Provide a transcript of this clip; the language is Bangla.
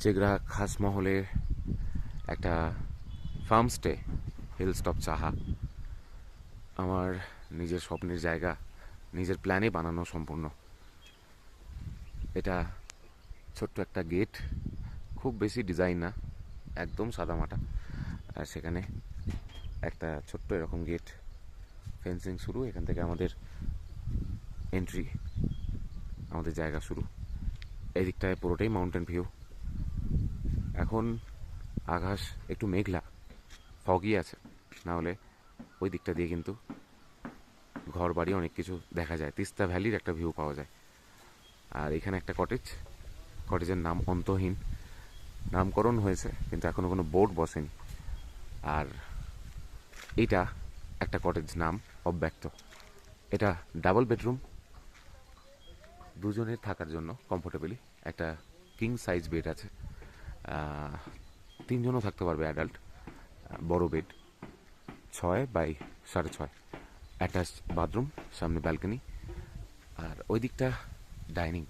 চেগড়া খাসমহলে একটা ফার্মস্টে হিলস্টপ চাহা আমার নিজের স্বপ্নের জায়গা, নিজের প্ল্যানে বানানো সম্পূর্ণ। এটা ছোট্ট একটা গেট, খুব বেশি ডিজাইন না, একদম সাদামাটা। আর সেখানে একটা ছোট্ট এরকম গেট, ফেন্সিং শুরু, এখান থেকে আমাদের এন্ট্রি, আমাদের জায়গা শুরু। এই দিকটায় পুরোটাই মাউন্টেন ভিউ। এখন আকাশ একটু মেঘলা, ফগই আছে, না হলে ওই দিকটা দিয়ে কিন্তু ঘর বাড়ি অনেক কিছু দেখা যায়, তিস্তা ভ্যালির একটা ভিউ পাওয়া যায়। আর এখানে একটা কটেজ, কটেজের নাম অন্তহীন, নামকরণ হয়েছে কিন্তু এখনো কোনো বোর্ড বসেনি। আর এটা একটা কটেজ, নাম অব্যক্ত। এটা ডাবল বেডরুম, দুজনের থাকার জন্য কমফোর্টেবলি। একটা কিং সাইজ বেড আছে, তিনজনও থাকতে পারবে অ্যাডাল্ট। বড় বেড, 6x6.5, অ্যাটাচ বাথরুম, সামনে ব্যালকনি। আর ওই দিকটা ডাইনিং,